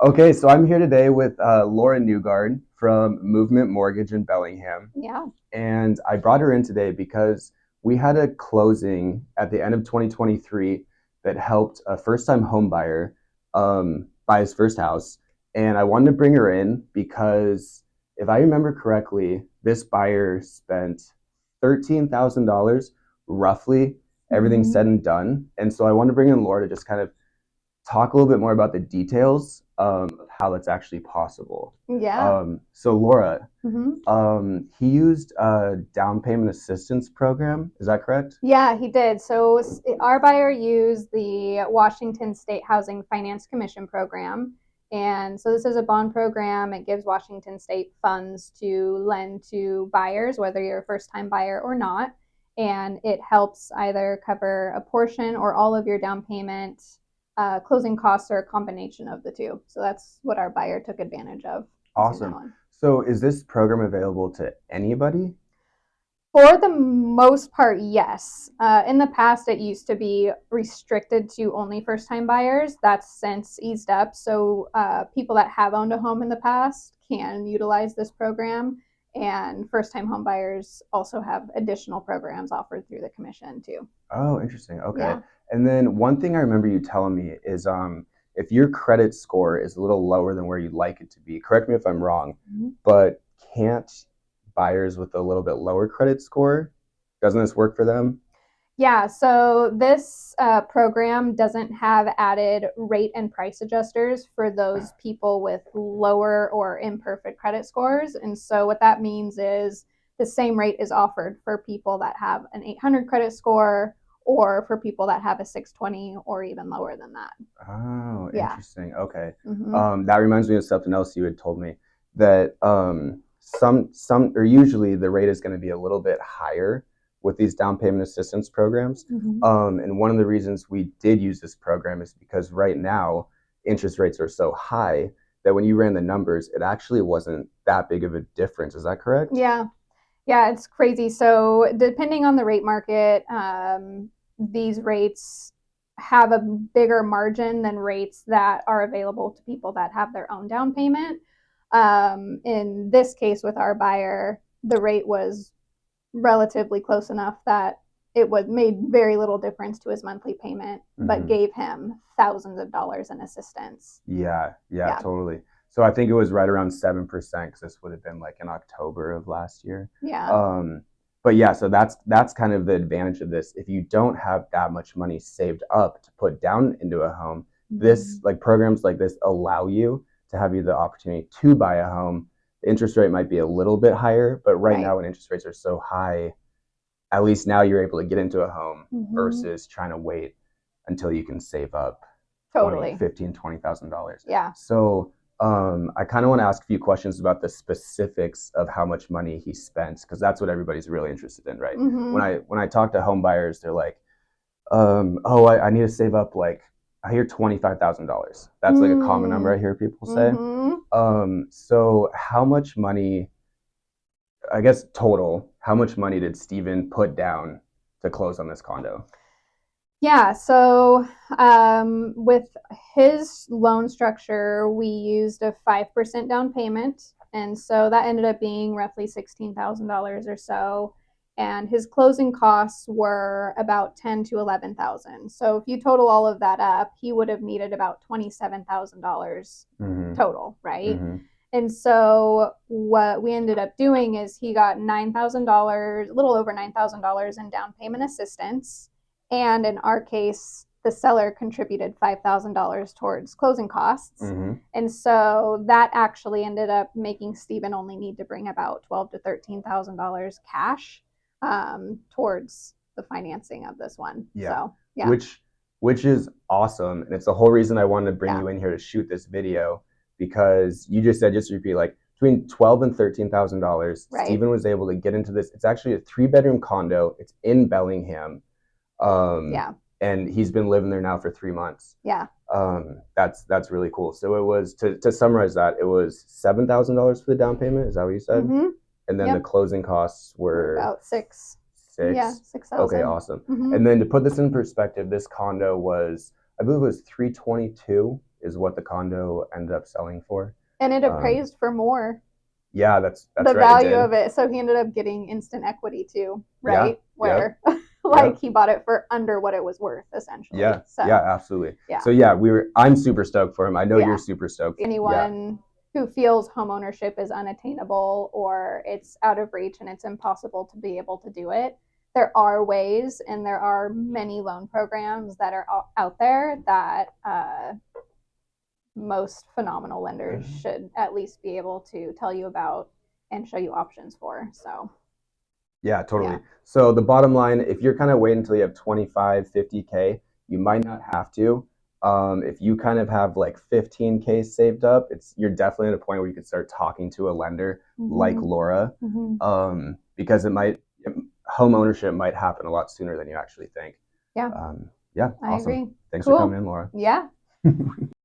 Okay, so I'm here today with Laura Newgard from Movement Mortgage in Bellingham. Yeah. And I brought her in today because we had a closing at the end of 2023 that helped a first-time home buyer buy his first house. And I wanted to bring her in because if I remember correctly, this buyer spent $13,000 roughly, everything hmm said and done. And so I wanted to bring in Laura to just kind of talk a little bit more about the details of how that's actually possible. Yeah. So Laura, hmm he used a down payment assistance program. Is that correct? Yeah, he did. So our buyer used the Washington State Housing Finance Commission program. And so this is a bond program. It gives Washington State funds to lend to buyers, whether you're a first time buyer or not. And it helps either cover a portion or all of your down payment, closing costs, or a combination of the two. So that's what our buyer took advantage of using that Awesome. one. So is this program available to anybody? For the most part, yes. In the past, it used to be restricted to only first time buyers. That's since eased up. So people that have owned a home in the past can utilize this program. And first time home buyers also have additional programs offered through the commission, too. Oh, interesting. Okay. Yeah. And then one thing I remember you telling me is if your credit score is a little lower than where you'd like it to be, correct me if I'm wrong, Mhm. but can't buyers with a little bit lower credit score, doesn't this work for them? Yeah, so this program doesn't have added rate and price adjusters for those people with lower or imperfect credit scores. And so what that means is the same rate is offered for people that have an 800 credit score or for people that have a 620 or even lower than that. Oh, Yeah. interesting. Okay. hmm That reminds me of something else you had told me that some or usually the rate is going to be a little bit higher with these down payment assistance programs. hmm And one of the reasons we did use this program is because right now interest rates are so high that when you ran the numbers, it actually wasn't that big of a difference. Is that correct? Yeah. Yeah, it's crazy. So depending on the rate market, these rates have a bigger margin than rates that are available to people that have their own down payment. In this case, with our buyer, the rate was relatively close enough that it was made very little difference to his monthly payment, but Mm-hmm. gave him thousands of dollars in assistance. Yeah, yeah, Yeah, totally. So I think it was right around 7% because this would have been like in October of last year. yeah, Um, but yeah, so that's kind of the advantage of this. If you don't have that much money saved up to put down into a home, this mm-hmm. like programs like this allow you to have you the opportunity to buy a home. The interest rate might be a little bit higher, but right Right. now when interest rates are so high, at least now you're able to get into a home Mm-hmm. versus trying to wait until you can save up 20, Totally. 15, $20,000. Yeah. So I kind of want to ask a few questions about the specifics of how much money he spent because that's what everybody's really interested in, right? Mm-hmm. When I talk to home buyers, they're like, oh, I need to save up like I hear $25,000. That's like a common number I Mm. hear people say. Mm-hmm. So how much money, I guess total, how much money did Steven put down to close on this condo? Yeah, so with his loan structure, we used a 5% down payment. And so that ended up being roughly $16,000 or so. And his closing costs were about 10 to 11,000. So if you total all of that up, he would have needed about $27,000 Mm-hmm. total, right? Mm-hmm. And so what we ended up doing is he got $9,000, a little over $9,000 in down payment assistance. And in our case, the seller contributed $5,000 towards closing costs. Mm-hmm. And so that actually ended up making Stephen only need to bring about $12,000 to $13,000 cash towards the financing of this one. Yeah. So yeah, Which which is awesome. And it's the whole reason I wanted to bring yeah, you in here to shoot this video because you just said, just to repeat, like between twelve and $13,000, right, Stephen was able to get into this. It's actually a 3 bedroom condo. It's in Bellingham. Um, yeah, and he's been living there now for 3 months. yeah. That's really cool. So it was to summarize that, it was $7,000 for the down payment. Is that what you said? Mm-hmm. And then the Yep. closing costs We're were about six. Yeah, six. Okay, 6,000. awesome. Mm-hmm. And then to put this in perspective, this condo was, I believe it was 322. is what the condo ended up selling for. And it appraised for more. Yeah, that's the right. value of it. So he ended up getting instant equity too, right? Yeah, Where yep, like yep. he bought it for under what it was worth, essentially. Yeah, So yeah, absolutely. yeah. So yeah, I'm super stoked for him. I know Yeah. you're super stoked. Anyone who feels homeownership is unattainable or it's out of reach and it's impossible to be able to do it, there are ways, and there are many loan programs that are out there that most phenomenal lenders should at least be able to tell you about and show you options for. So yeah, totally. yeah. So the bottom line, if you're kind of waiting until you have 25, 50K, you might not have to. If you kind of have like 15K saved up, you're definitely at a point where you could start talking to a lender like Laura, because home ownership might happen a lot sooner than you actually think. Yeah. Yeah, I awesome. agree. Thanks for Cool. coming in, Laura. Yeah.